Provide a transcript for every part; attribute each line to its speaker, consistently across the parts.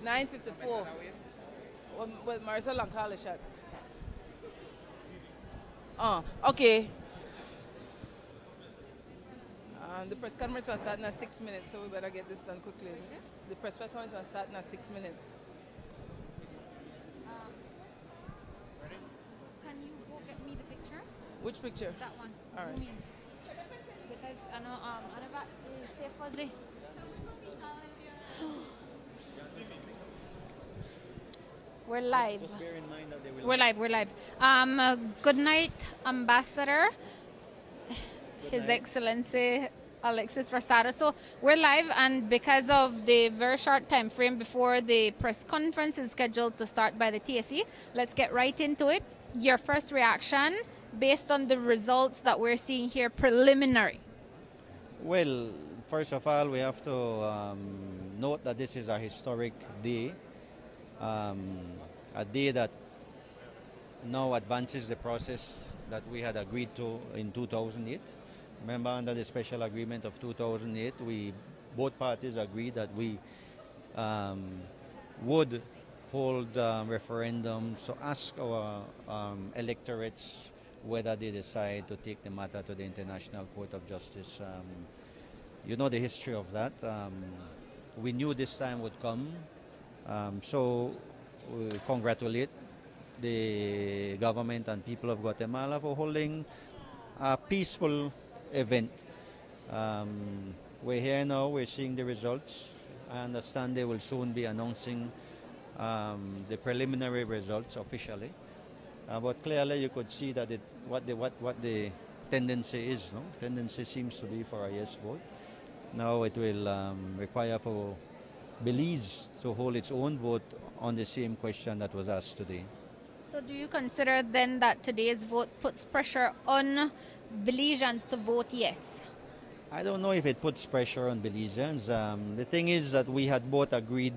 Speaker 1: 9:54. Well, Marcel and Carla shots. Okay. The press conference was starting at 6 minutes, so we better get this done quickly. The press conference was starting at 6 minutes.
Speaker 2: Can you go get me the picture?
Speaker 1: Which picture?
Speaker 2: That one.
Speaker 1: All right.
Speaker 2: Zoom in. Because I know safe for the. We're live.
Speaker 3: Just bear in mind that they will.
Speaker 2: We're live. Good night, Ambassador. His Excellency Alexis Rosado. So we're live, and because of the very short time frame before the press conference is scheduled to start by the TSE, let's get right into it. Your first reaction based on the results that we're seeing here, preliminary.
Speaker 3: Well, first of all, we have to note that this is a historic day, a day that now advances the process that we had agreed to in 2008. Remember, under the special agreement of 2008, both parties agreed that we would hold referendums to ask our electorates whether they decide to take the matter to the International Court of Justice. You know the history of that. We knew this time would come, so we congratulate the government and people of Guatemala for holding a peaceful event. We're here now, we're seeing the results. I understand they will soon be announcing the preliminary results officially. But clearly you could see that what the tendency is. No? Tendency seems to be for a yes vote. Now it will require for Belize to hold its own vote on the same question that was asked today.
Speaker 2: So do you consider then that today's vote puts pressure on Belizeans to vote yes?
Speaker 3: I don't know if it puts pressure on Belizeans. The thing is that we had both agreed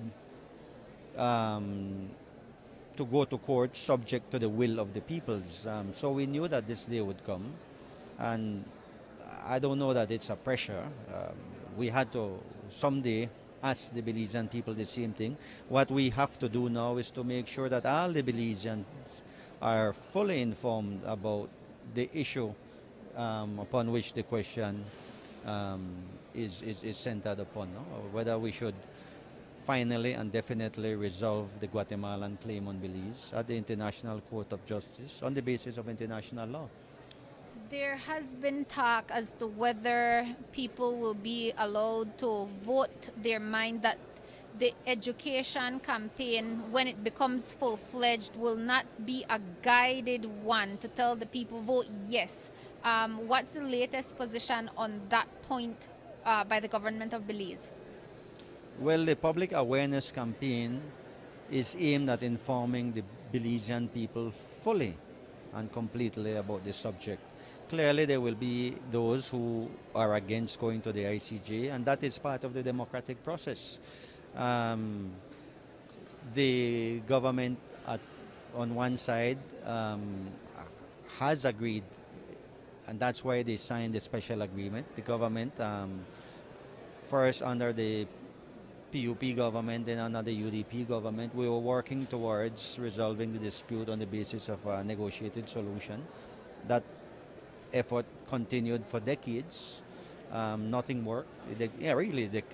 Speaker 3: to go to court subject to the will of the peoples. So we knew that this day would come. And I don't know that it's a pressure. We had to someday ask the Belizean people the same thing. What we have to do now is to make sure that all the Belizeans are fully informed about the issue upon which the question is centered upon, no? Or whether we should finally and definitely resolve the Guatemalan claim on Belize at the International Court of Justice on the basis of international law.
Speaker 2: There has been talk as to whether people will be allowed to vote their mind, that the education campaign, when it becomes full-fledged, will not be a guided one to tell the people vote yes. What's the latest position on that point by the government of Belize?
Speaker 3: Well, the public awareness campaign is aimed at informing the Belizean people fully and completely about the subject. Clearly, there will be those who are against going to the ICJ, and that is part of the democratic process. The government on one side has agreed, and that's why they signed the special agreement. The government, first under the PUP government, then under the UDP government, we were working towards resolving the dispute on the basis of a negotiated solution. That effort continued for decades. Nothing worked. They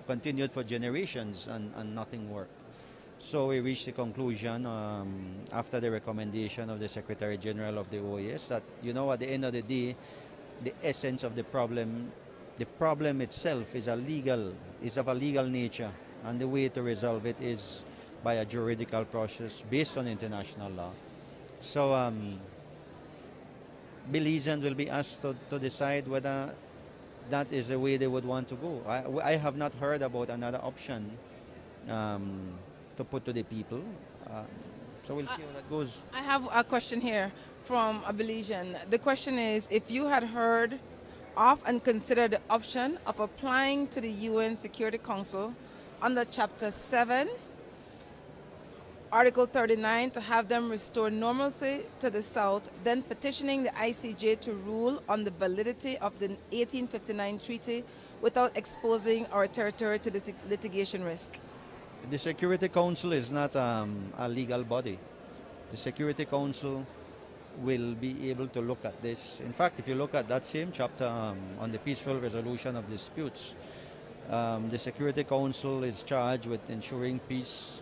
Speaker 3: continued for generations and nothing worked. So we reached the conclusion after the recommendation of the Secretary General of the OAS that, at the end of the day, the essence of the problem itself is of a legal nature, and the way to resolve it is by a juridical process based on international law. So Belizeans will be asked to decide whether that is the way they would want to go. I have not heard about another option to put to the people. So we'll see how that goes.
Speaker 1: I have a question here from a Belizean. The question is, if you had heard of and considered the option of applying to the UN Security Council under Chapter 7, Article 39, to have them restore normalcy to the South, then petitioning the ICJ to rule on the validity of the 1859 treaty without exposing our territory to litigation risk.
Speaker 3: The Security Council is not a legal body. The Security Council will be able to look at this. In fact, if you look at that same chapter on the peaceful resolution of disputes, the Security Council is charged with ensuring peace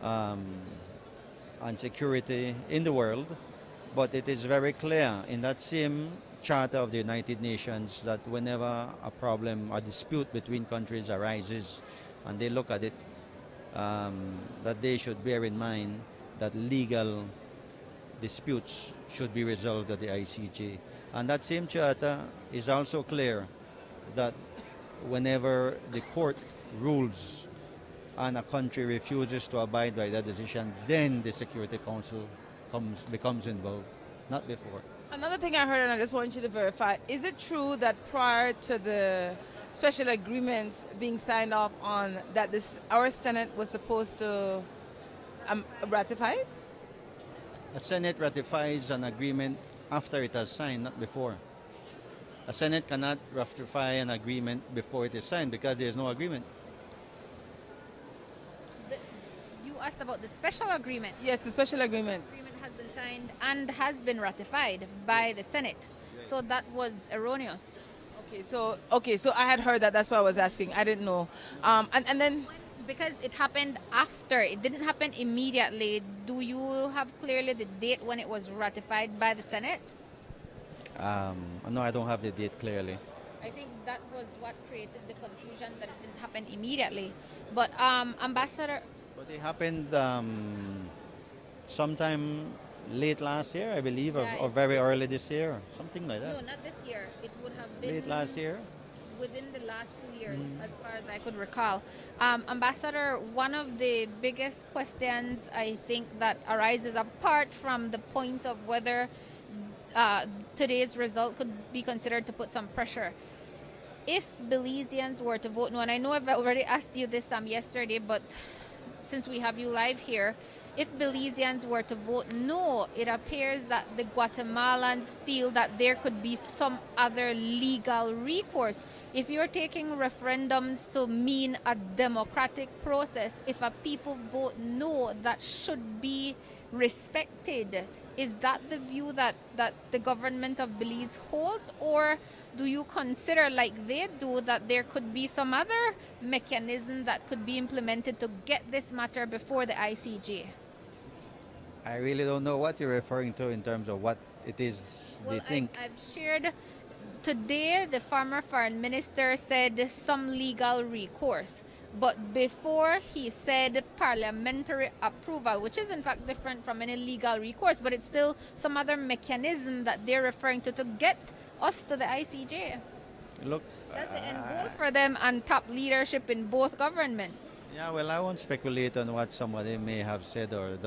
Speaker 3: um, and security in the world, but it is very clear in that same Charter of the United Nations that whenever a problem or dispute between countries arises and they look at it, that they should bear in mind that legal disputes should be resolved at the ICJ. And that same charter is also clear that whenever the court rules and a country refuses to abide by that decision, then the Security Council becomes involved, not before.
Speaker 1: Another thing I heard, and I just want you to verify, is it true that prior to the special agreement being signed off on, that our Senate was supposed to ratify it?
Speaker 3: A Senate ratifies an agreement after it has signed, not before. A Senate cannot ratify an agreement before it is signed because there is no agreement.
Speaker 2: You asked about the special agreement.
Speaker 1: Yes, the special agreement.
Speaker 2: The agreement has been signed and has been ratified by the Senate. So that was erroneous.
Speaker 1: Okay, so I had heard that. That's why I was asking. I didn't know. And then
Speaker 2: Because it happened after, it didn't happen immediately. Do you have clearly the date when it was ratified by the Senate?
Speaker 3: No, I don't have the date clearly.
Speaker 2: I think that was what created the confusion, that it didn't happen immediately. But Ambassador,
Speaker 3: But it happened sometime late last year, I believe,
Speaker 2: Yeah,
Speaker 3: or very early this year, something like
Speaker 2: no,
Speaker 3: that.
Speaker 2: not this year. It would have been
Speaker 3: Late last year.
Speaker 2: within the last 2 years, as far as I could recall. Ambassador, one of the biggest questions I think that arises, apart from the point of whether today's result could be considered to put some pressure, if Belizeans were to vote no, and I know I've already asked you this yesterday, but since we have you live here, if Belizeans were to vote no, it appears that the Guatemalans feel that there could be some other legal recourse. If you're taking referendums to mean a democratic process, if a people vote no, that should be respected. Is that the view that the government of Belize holds, or do you consider, like they do, that there could be some other mechanism that could be implemented to get this matter before the ICJ?
Speaker 3: I really don't know what you're referring to in terms of what it is they think.
Speaker 2: I've shared today, the former foreign minister said some legal recourse. But before, he said parliamentary approval, which is in fact different from any legal recourse, but it's still some other mechanism that they're referring to get us to the ICJ.
Speaker 3: Look,
Speaker 2: That's the end goal for them and top leadership in both governments.
Speaker 3: yeah, well, I won't speculate on what somebody may have said or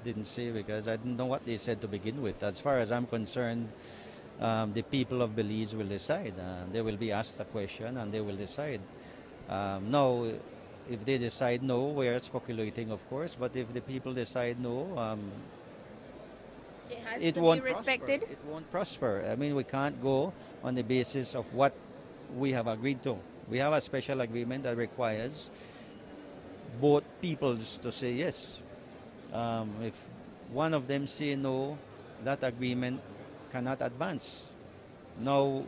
Speaker 3: didn't say because I didn't know what they said to begin with. As far as I'm concerned, the people of Belize will decide. They will be asked a question and they will decide. Now, if they decide no, we are speculating, of course. But if the people decide no,
Speaker 2: It has
Speaker 3: it
Speaker 2: to
Speaker 3: won't
Speaker 2: be respected.
Speaker 3: prosper. It won't prosper. I mean, we can't go on the basis of what we have agreed to. We have a special agreement that requires both peoples to say yes. If one of them say no, that agreement cannot advance. Now,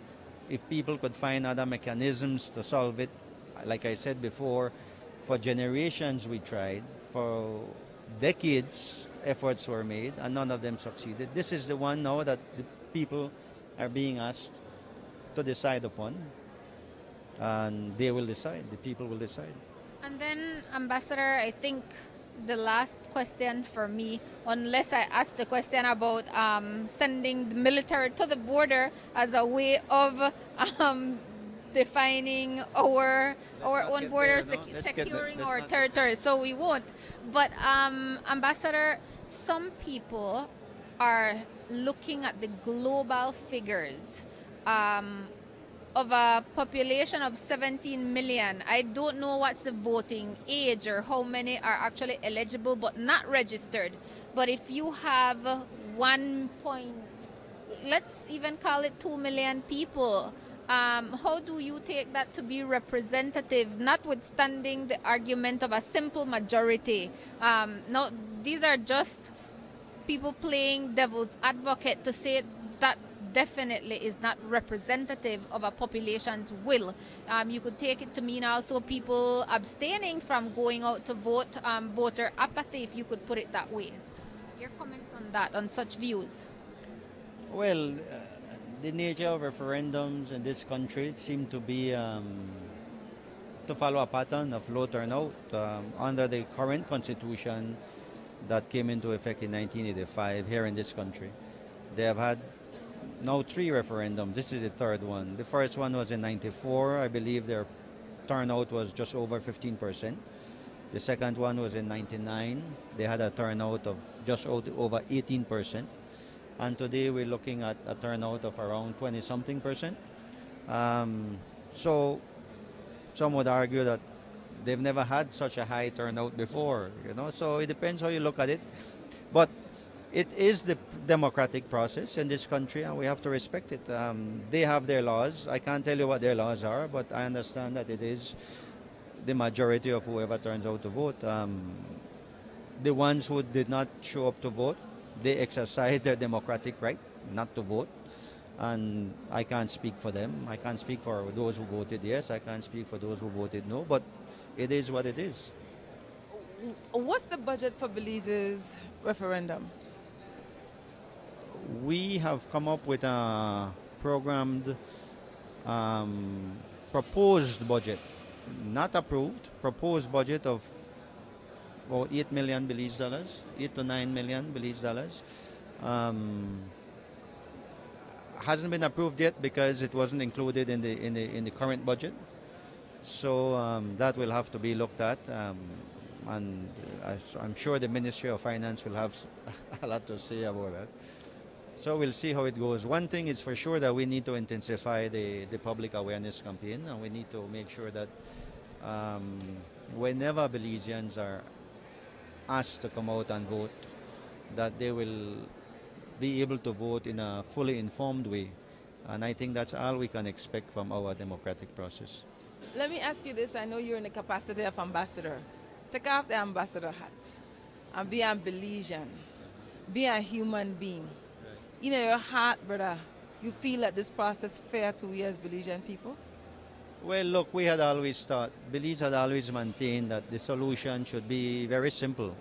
Speaker 3: if people could find other mechanisms to solve it, like I said before, for generations we tried, for decades efforts were made, and none of them succeeded. This is the one now that the people are being asked to decide upon, and they will decide, the people will decide.
Speaker 2: And then, Ambassador, I think the last question for me, unless I ask the question about sending the military to the border as a way of defining our own borders, securing our territory, so we won't. But Ambassador, some people are looking at the global figures of a population of 17 million. I don't know what's the voting age or how many are actually eligible but not registered. But if you have let's even call it 2 million people How do you take that to be representative, notwithstanding the argument of a simple majority? No, these are just people playing devil's advocate to say that definitely is not representative of a population's will. You could take it to mean also people abstaining from going out to vote, voter apathy, if you could put it that way. Your comments on that, on such views?
Speaker 3: Well, the nature of referendums in this country seem to be to follow a pattern of low turnout. Under the current constitution that came into effect in 1985 here in this country, they have had now 3 referendums. This is the 3rd one. The first one was in 94. I believe their turnout was just over 15%. The second one was in 99. They had a turnout of just over 18%. And today we're looking at a turnout of around 20 something percent. So some would argue that they've never had such a high turnout before, so it depends how you look at it. But it is the democratic process in this country, and we have to respect it. They have their laws. I can't tell you what their laws are, but I understand that it is the majority of whoever turns out to vote. The ones who did not show up to vote, they exercise their democratic right not to vote, and I can't speak for them. I can't speak for those who voted yes. I can't speak for those who voted no, but it is what it is.
Speaker 1: What's the budget for Belize's referendum?
Speaker 3: We have come up with a programmed proposed budget, not approved, proposed budget of about 8 million Belize dollars, 8 to 9 million Belize dollars. Hasn't been approved yet because it wasn't included in the current budget. So that will have to be looked at, and I'm sure the Ministry of Finance will have a lot to say about that. So we'll see how it goes. One thing is for sure that we need to intensify the public awareness campaign, and we need to make sure that whenever Belizeans are asked to come out and vote, that they will be able to vote in a fully informed way. And I think that's all we can expect from our democratic process.
Speaker 1: Let me ask you this. I know you're in the capacity of ambassador. Take off the ambassador hat and be a Belizean. Be a human being. In your heart, brother, you feel that this process fair to we as Belizean people?
Speaker 3: Well, look, we had always thought, Belize had always maintained that the solution should be very simple.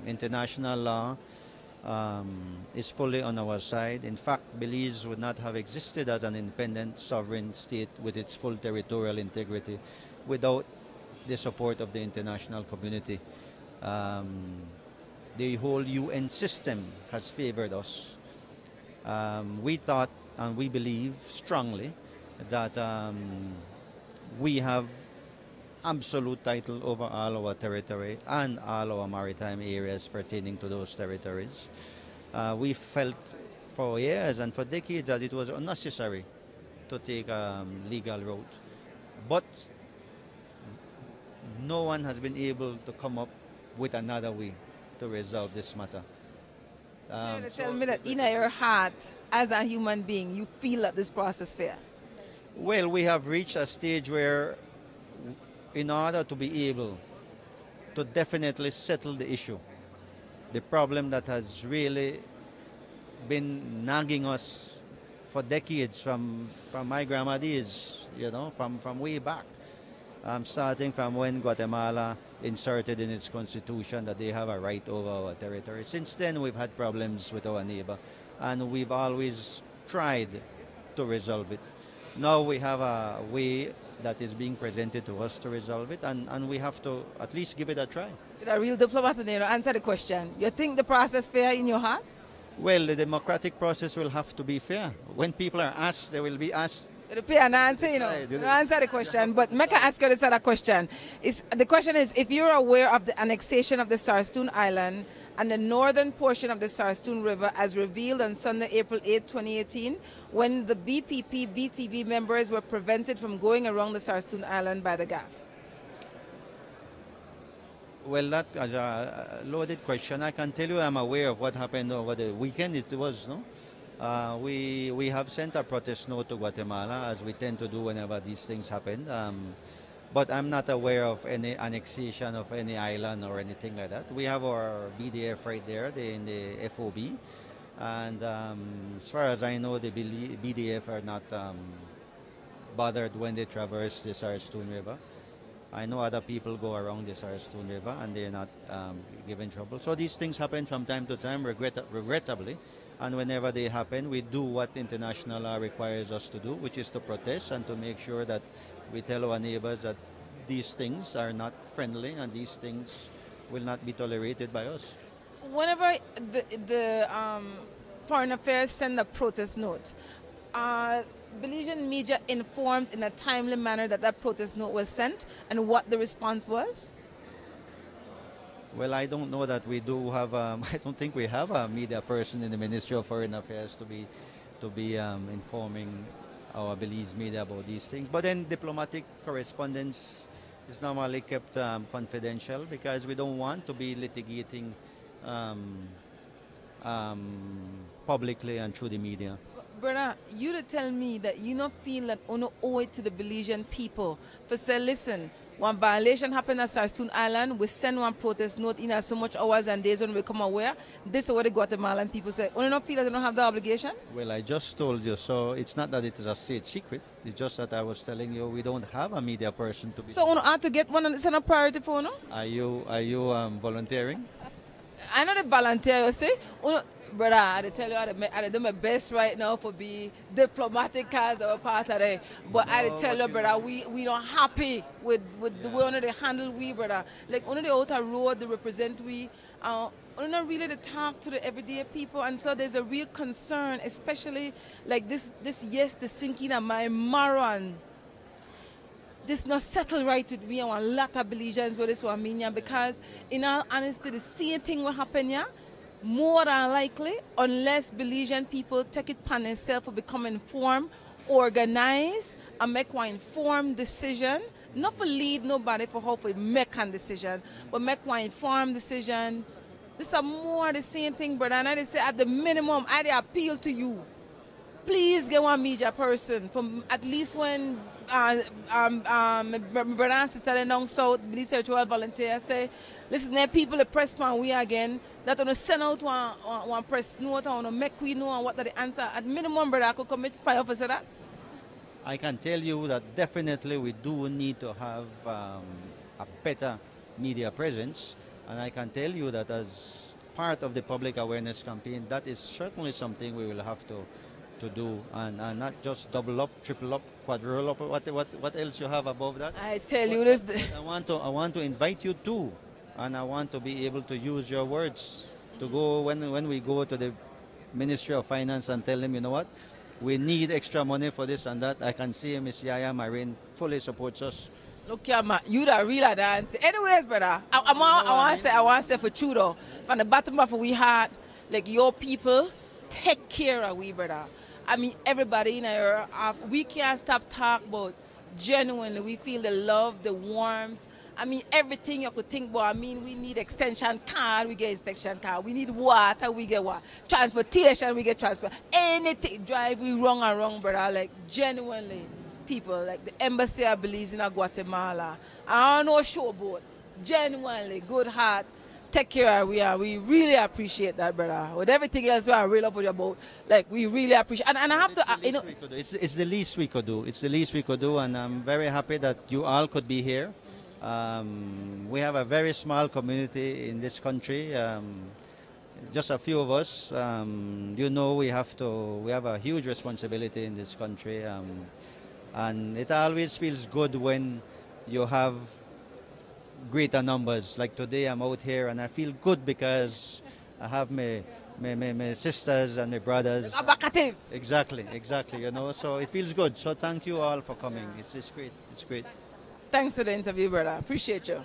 Speaker 3: International law is fully on our side. In fact, Belize would not have existed as an independent sovereign state with its full territorial integrity without the support of the international community. The whole UN system has favored us. We thought and we believe strongly that we have absolute title over all our territory and all our maritime areas pertaining to those territories. We felt for years and for decades that it was unnecessary to take a legal route. But no one has been able to come up with another way to resolve this matter.
Speaker 1: So tell me that in your heart, as a human being, you feel that this process fair?
Speaker 3: Well, we have reached a stage where in order to be able to definitely settle the issue, the problem that has really been nagging us for decades from my grandma days, from way back, starting from when Guatemala inserted in its constitution that they have a right over our territory. Since then, we've had problems with our neighbor, and we've always tried to resolve it. Now we have a way that is being presented to us to resolve it, and we have to at least give it a try.
Speaker 1: You're a real diplomat, and answer the question. You think the process fair in your heart?
Speaker 3: Well, the democratic process will have to be fair. When people are asked, they will be asked.
Speaker 1: You pay an answer, answer the question. But make I ask you this other question. The question is, if you're aware of the annexation of the Sarstoon Island and the northern portion of the Sarstoon River as revealed on Sunday, April 8, 2018, when the BPP BTV members were prevented from going around the Sarstoon Island by the GAF?
Speaker 3: Well, that is a loaded question. I can tell you I'm aware of what happened over the weekend. It was, no? We have sent a protest note to Guatemala, as we tend to do whenever these things happen. But I'm not aware of any annexation of any island or anything like that. We have our BDF right there, in the FOB, and as far as I know, the BDF are not bothered when they traverse the Sarstoon River. I know other people go around the Sarstoon River and they're not given trouble. So these things happen from time to time, regrettably. And whenever they happen, we do what international law requires us to do, which is to protest and to make sure that we tell our neighbors that these things are not friendly and these things will not be tolerated by us.
Speaker 1: Whenever the Foreign Affairs send a protest note, Belizean media informed in a timely manner that that protest note was sent and what the response was?
Speaker 3: Well, I don't know that we do have. I don't think we have a media person in the Ministry of Foreign Affairs to be informing our Belize media about these things. But then diplomatic correspondence is normally kept confidential because we don't want to be litigating um, publicly and through the media.
Speaker 1: Brother, you to tell me that you don't feel that you owe it to the Belizean people for say, listen, one violation happened at Sarstoon Island, we send one protest note in as so much hours and days when we become aware. This is what the Guatemalan people say. You don't feel that they don't have the obligation?
Speaker 3: Well, I just told you, so it's not that it is a state secret. It's just that I was telling you we don't have a media person to be.
Speaker 1: So you have to get one and it's not a priority for you?
Speaker 3: Are you volunteering?
Speaker 1: I know the volunteer, you see. Brother, I tell you, I do my best right now for be diplomatic as our part of it. But I tell you, brother, we not happy with the way they handle we, brother. Like, on the outer road, they represent we. Not really to talk to the everyday people, and so there's a real concern, especially like this yes, the sinking of my marrow and this not settled right with me and a lot of Belizeans with this one mean, because in all honesty, the same thing will happen here. More than likely, unless Belizean people take it upon themselves to become informed, organize, and make one informed decision, not for lead nobody for how to make a decision, but make one informed decision. This is more the same thing, brother. And I say at the minimum, I appeal to you. Please get one media person from at least when my brother and sister down south, Belize Territorial Volunteer say, listen, there people the press pan we again that want to send out one press note and want to make we know what the answer. At minimum, brother, I could commit fire officer that.
Speaker 3: I can tell you that definitely we do need to have a better media presence, and I can tell you that as part of the public awareness campaign, that is certainly something we will have to do, and not just double up, triple up, quadruple up. What else you have above that?
Speaker 1: I tell you this.
Speaker 3: I want to invite you too, and I want to be able to use your words to go when we go to the Ministry of Finance and tell them, you know what, we need extra money for this and that. I can see Miss Yaya Marine fully supports us.
Speaker 1: Look here, man, you the real dance. Anyways, brother, I want to say for true though, from the bottom of we heart, like your people, take care of we, brother. I mean, everybody in here, we can't stop talking about genuinely. We feel the love, the warmth. I mean, everything you could think about. I mean, we need extension card, we get extension card. We need water, we get water. Transportation, we get transport. Anything, drive, we wrong and wrong, brother. Like, genuinely, people, like the embassy of Belize in Guatemala. I don't know showboat. Genuinely, good heart. Take care. We really appreciate that, brother. With everything else we are real up with your boat, like we really appreciate. And I have to, you know,
Speaker 3: it's the least we could do. It's the least we could do, and I'm very happy that you all could be here. We have a very small community in this country. Just a few of us. You know, we have a huge responsibility in this country, and it always feels good when you have greater numbers. Like today I'm out here and I feel good because I have my sisters and my brothers. Exactly, you know, so it feels good. So thank you all for coming. It's great.
Speaker 1: Thanks for the interview, brother. Appreciate you.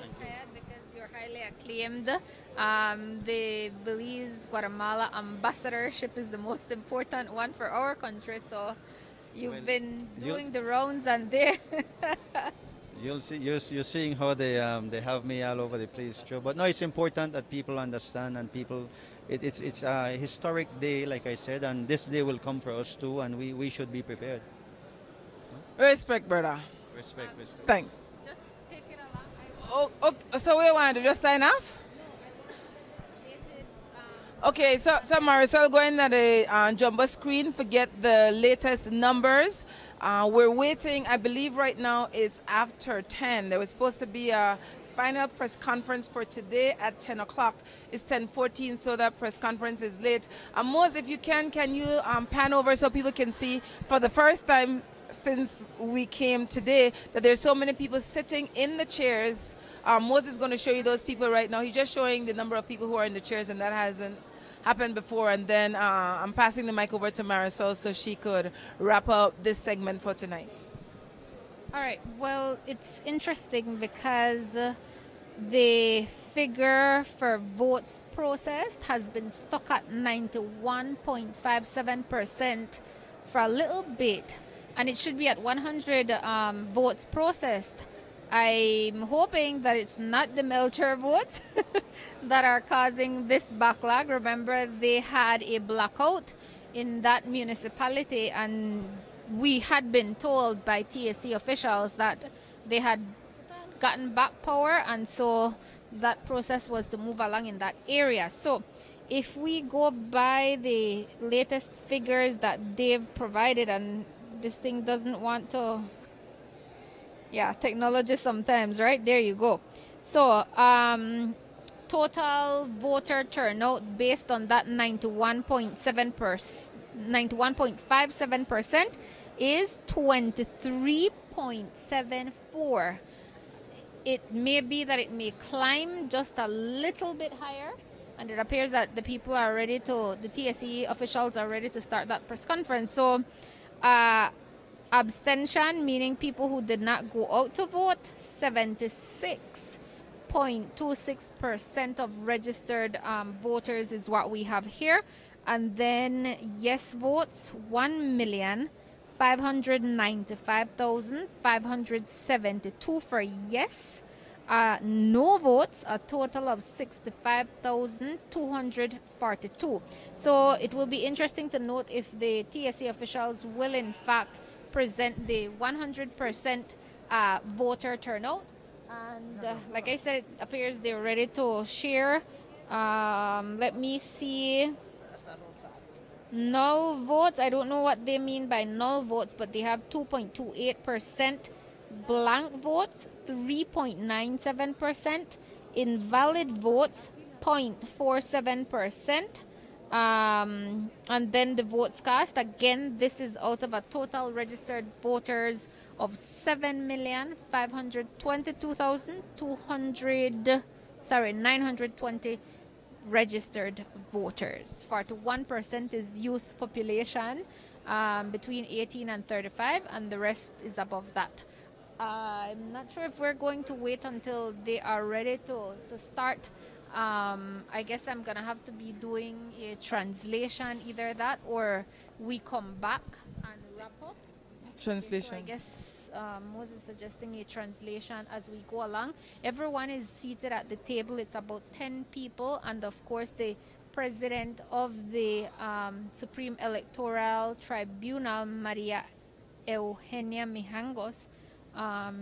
Speaker 2: Because you're highly acclaimed. The Belize Guatemala ambassadorship is the most important one for our country, so you've been doing the rounds and there.
Speaker 3: You'll see. You're seeing how they have me all over the place, Joe. But no, it's important that people understand and people. It's a historic day, like I said, and this day will come for us too, and we should be prepared.
Speaker 1: Respect, brother.
Speaker 3: Respect, respect.
Speaker 1: Thanks.
Speaker 2: Just take it along.
Speaker 1: Oh, okay. So we want to just sign off?
Speaker 2: Stated,
Speaker 1: Okay, so Marisol, go in at the jumbo screen, forget the latest numbers. We're waiting, I believe right now it's after 10. There was supposed to be a final press conference for today at 10 o'clock. It's 10:14, so that press conference is late. Mose, if you can you pan over so people can see for the first time since we came today that there's so many people sitting in the chairs. Moses is going to show you those people right now. He's just showing the number of people who are in the chairs, and that hasn't happened before. And then I'm passing the mic over to Marisol so she could wrap up this segment for tonight.
Speaker 2: all right. Well, it's interesting because the figure for votes processed has been stuck at 91.57% for a little bit, and it should be at 100 votes processed. I'm hoping that it's not the Melcher votes that are causing this backlog. Remember, they had a blackout in that municipality, and we had been told by TSC officials that they had gotten back power, and so that process was to move along in that area. So if we go by the latest figures that they've provided, and this thing doesn't want to, yeah, technology sometimes, right? There you go. So total voter turnout based on that 91.57% is 23.74. It may be that it may climb just a little bit higher, and it appears that the people are ready to, the TSE officials are ready to start that press conference. So abstention, meaning people who did not go out to vote, 76.26% of registered voters is what we have here. And then yes votes, 1,595,572 for yes. No votes, a total of 65,242. So it will be interesting to note if the TSA officials will in fact present the 100% voter turnout. And like I said, it appears they're ready to share. Let me see. Null votes, I don't know what they mean by null votes, but they have 2.28%. Blank votes, 3.97%. Invalid votes, 0.47%. And then the votes cast, again, this is out of a total registered voters of 920 registered voters. 41% is youth population between 18 and 35, and the rest is above that. I'm not sure if we're going to wait until they are ready to start. I guess I'm gonna have to be doing a translation, either that or we come back and wrap up.
Speaker 1: Translation.
Speaker 2: So I guess Moses suggesting a translation as we go along. Everyone is seated at the table. It's about 10 people, and of course the president of the Supreme Electoral Tribunal, Maria Eugenia Mijangos,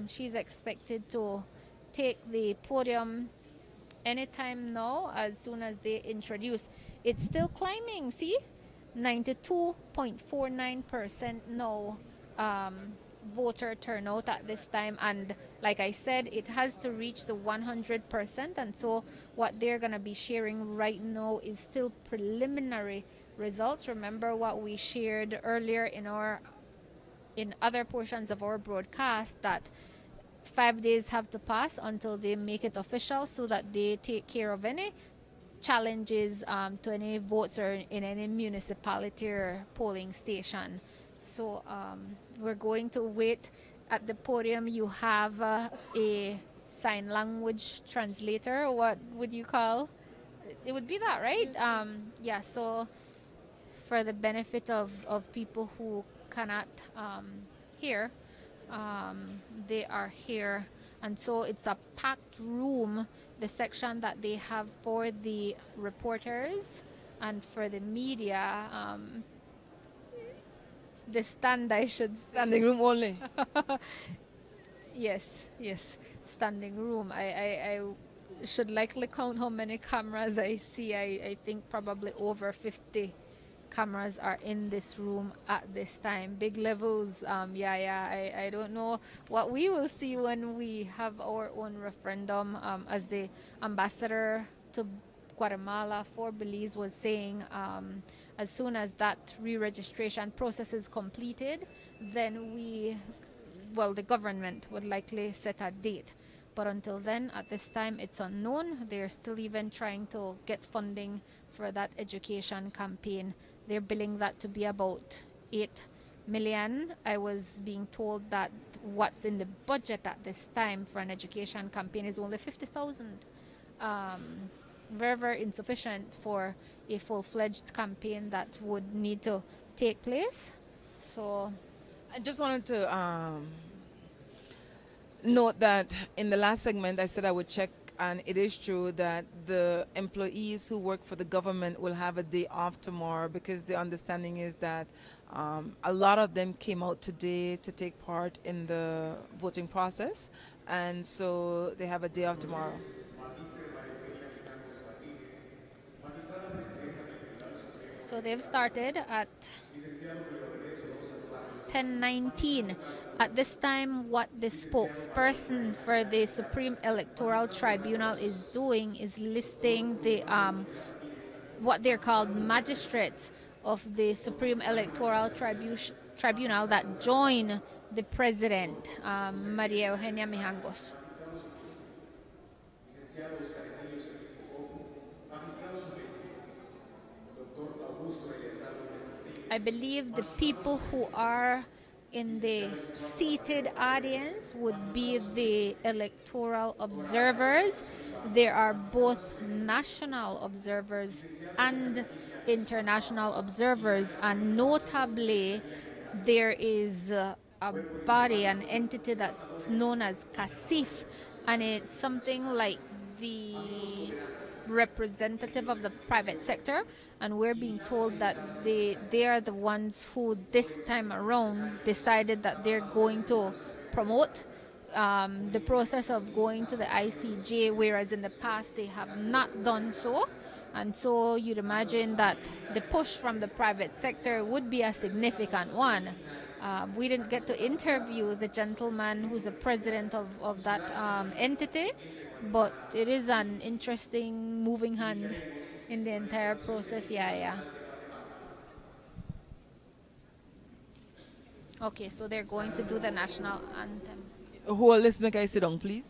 Speaker 2: she's expected to take the podium anytime now, as soon as they introduce. It's still climbing, see? 92.49% now voter turnout at this time, and like I said, it has to reach the 100%, and so what they're going to be sharing right now is still preliminary results. Remember what we shared earlier in other portions of our broadcast, that 5 days have to pass until they make it official, so that they take care of any challenges to any votes or in any municipality or polling station. So we're going to wait. At the podium you have a sign language translator. What would you call it? Would be that, right? Yes. Yeah, so for the benefit of people who cannot hear, they are here. And so it's a packed room, the section that they have for the reporters and for the media. The stand, I should say.
Speaker 1: Standing room only.
Speaker 2: Yes, yes, standing room. I should likely count how many cameras I see. I think probably over 50 cameras are in this room at this time. Big levels. I don't know what we will see when we have our own referendum. As the ambassador to Guatemala for Belize was saying, as soon as that re-registration process is completed, then the government would likely set a date. But until then, at this time, it's unknown. They're still even trying to get funding for that education campaign. They're billing that to be about 8 million. I was being told that what's in the budget at this time for an education campaign is only 50,000. Very, very insufficient for a full-fledged campaign that would need to take place. So
Speaker 1: I just wanted to note that in the last segment I said I would check, and it is true that the employees who work for the government will have a day off tomorrow, because the understanding is that a lot of them came out today to take part in the voting process, and so they have a day off tomorrow.
Speaker 2: So they've started at 10:19. At this time, what the spokesperson for the Supreme Electoral Tribunal is doing is listing the what they're called magistrates of the Supreme Electoral Tribunal that join the president, Maria Eugenia Mijangos. I believe the people who are in the seated audience would be the electoral observers. There are both national observers and international observers, and notably, there is a body, an entity that's known as CACIF, and it's something like the representative of the private sector, and we're being told that they are the ones who this time around decided that they're going to promote the process of going to the ICJ, whereas in the past they have not done so. And so you'd imagine that the push from the private sector would be a significant one. We didn't get to interview the gentleman who's the president of that entity, but it is an interesting moving hand in the entire process. Yeah. Okay, so they're going to do the national anthem.
Speaker 1: Who are listening, can I sit down, please?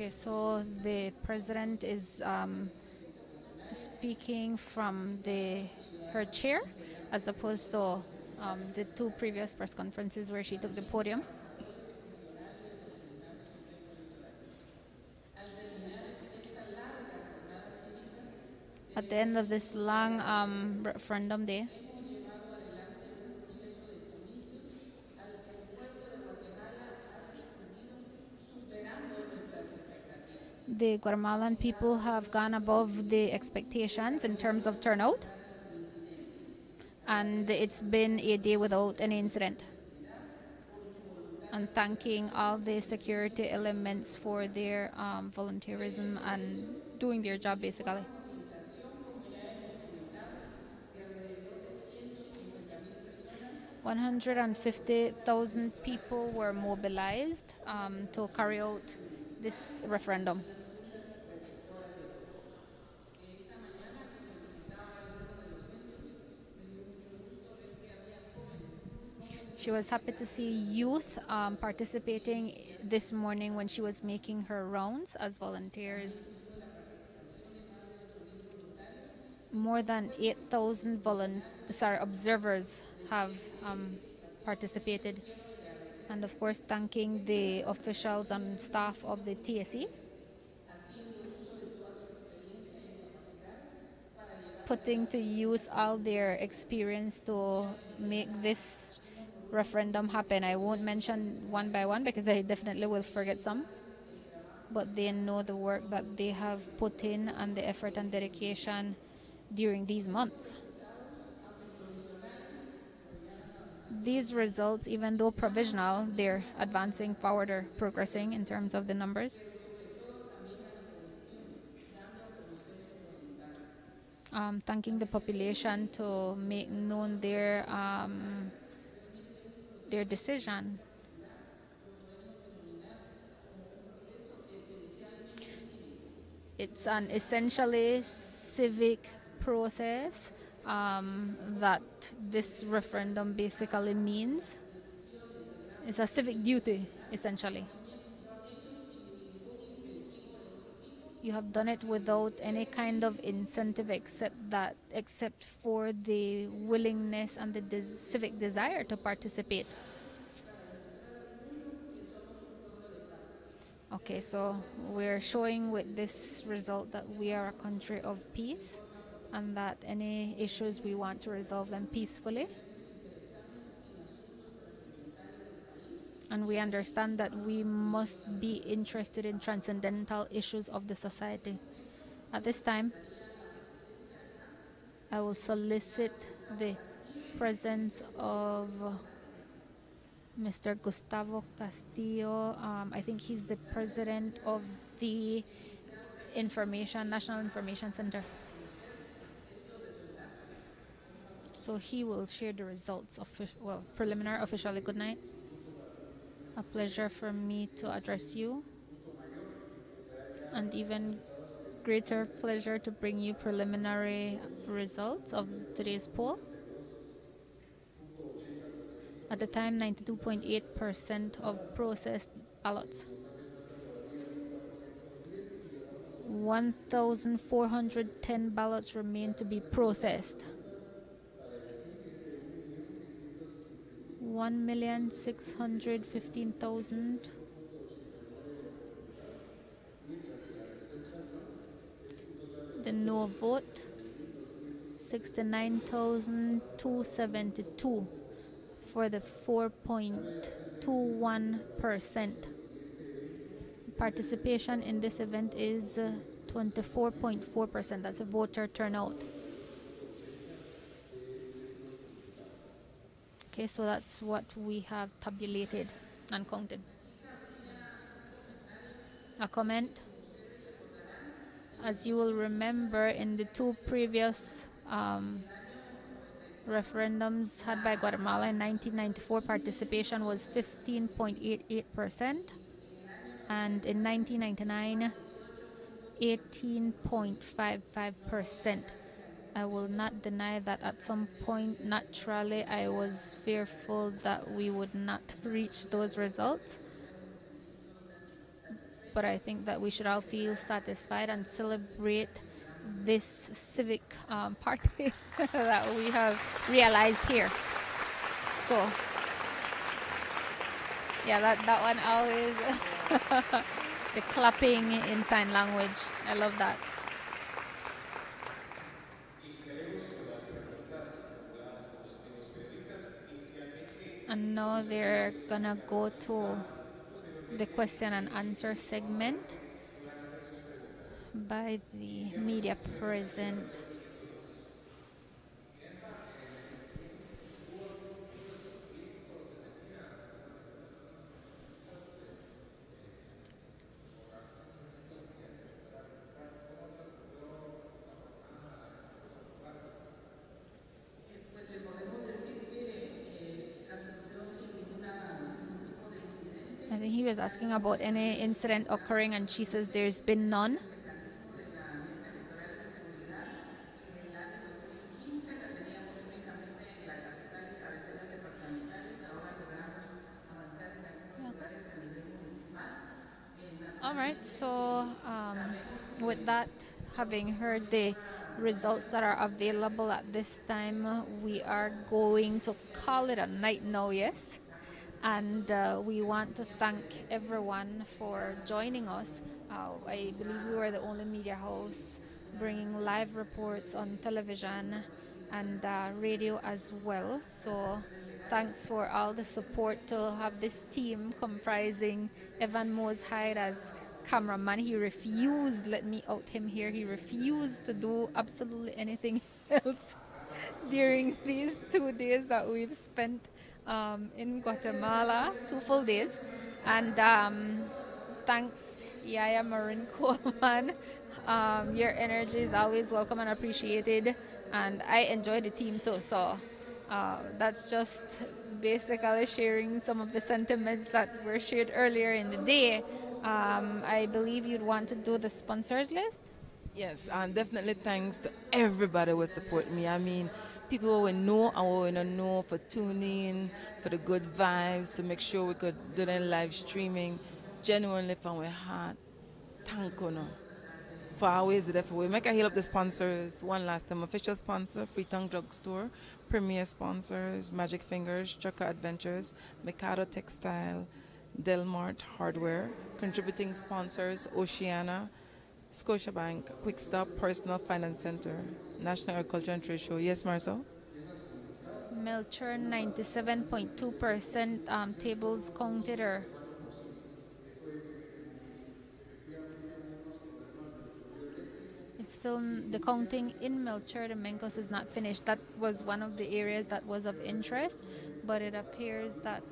Speaker 2: Okay, so the president is speaking from her chair, as opposed to the two previous press conferences where she took the podium. At the end of this long referendum day, the Guatemalan people have gone above the expectations in terms of turnout, and it's been a day without any incident. And thanking all the security elements for their volunteerism and doing their job basically. 150,000 people were mobilized to carry out this referendum. She was happy to see youth participating this morning when she was making her rounds as volunteers. More than 8,000 observers have participated. And of course, thanking the officials and staff of the TSE, putting to use all their experience to make this referendum happen. I won't mention one by one because I definitely will forget some, but they know the work that they have put in and the effort and dedication during these months. These results, even though provisional, they're advancing forward or progressing in terms of the numbers. Thanking the population to make known their decision. It's an essentially civic process that this referendum basically means. It's a civic duty, essentially. You have done it without any kind of incentive except for the willingness and the civic desire to participate. Okay, so we're showing with this result that we are a country of peace and that any issues we want to resolve them peacefully. And we understand that we must be interested in transcendental issues of the society. At this time, I will solicit the presence of Mr. Gustavo Castillo. I think he's the president of the National Information Center. So he will share the results, preliminary officially. Good night. A pleasure for me to address you, and even greater pleasure to bring you preliminary results of today's poll. At the time, 92.8% of processed ballots. 1,410 ballots remain to be processed. 1,615,000. The no vote, 69,272 for the 4.21%. Participation in this event is 24.4%. That's a voter turnout. Okay, so that's what we have tabulated and counted. A comment? As you will remember, in the two previous referendums had by Guatemala in 1994, participation was 15.88%, and in 1999, 18.55%. I will not deny that at some point, naturally, I was fearful that we would not reach those results. but I think that we should all feel satisfied and celebrate this civic party that we have realized here. So, yeah, that one always, the clapping in sign language. I love that. And now they're gonna go to the question and answer segment by the media present.
Speaker 4: Pues le podemos decir que transcurrió sin ningún tipo de incidente.
Speaker 2: I think he was asking about any incident occurring, and she says there's been none.
Speaker 4: El mecanismo de la Mesa Electoral de Seguridad en el año 2015 la teníamos únicamente en la capital y cabeceras departamentales. Ahora logramos avanzar en algunos lugares a nivel municipal.
Speaker 2: All right, so with that, having heard the results that are available at this time, we are going to call it a night now, yes? And we want to thank everyone for joining us. I believe we were the only media house bringing live reports on television and radio as well. So thanks for all the support to have this team comprising Evan Moshyde as cameraman. He refused, let me out him here, he refused to do absolutely anything else during these 2 days that we've spent in Guatemala, 2 full days. And thanks, Yaya Marin Coleman. Your energy is always welcome and appreciated. And I enjoy the team too. So that's just basically sharing some of the sentiments that were shared earlier in the day. I believe you'd want to do the sponsors list.
Speaker 1: Yes, and definitely thanks to everybody who support me. I mean, people who will know and who will not know for tuning in, for the good vibes, to make sure we could do the live streaming genuinely from our heart. Thank you. No. For always the for we make a heal up the sponsors. One last time, official sponsor, Freetown Drugstore, premier sponsors, Magic Fingers, Trucker Adventures, Mikado Textile, Delmart Hardware, contributing sponsors, Oceana, Scotiabank, Quick Stop, Personal Finance Center, National Agriculture and Trade Show. Yes, Marcel?
Speaker 2: Melcher 97.2% tables counted, or it's still the counting in Melcher. The Mencos is not finished. That was one of the areas that was of interest, but it appears that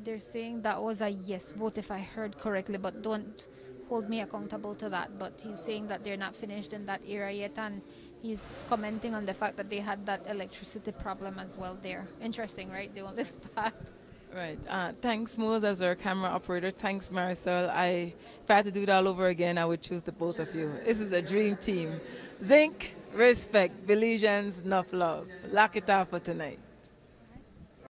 Speaker 2: they're saying that was a yes vote, if I heard correctly, but don't hold me accountable to that. But he's saying that they're not finished in that area yet, and he's commenting on the fact that they had that electricity problem as well there. Interesting, right? The only spot.
Speaker 1: Right. Thanks, Mose, as our camera operator. Thanks, Marcel. If I had to do it all over again, I would choose the both of you. This is a dream team. Zinc, respect, Belizeans, enough love. Lock it off for tonight.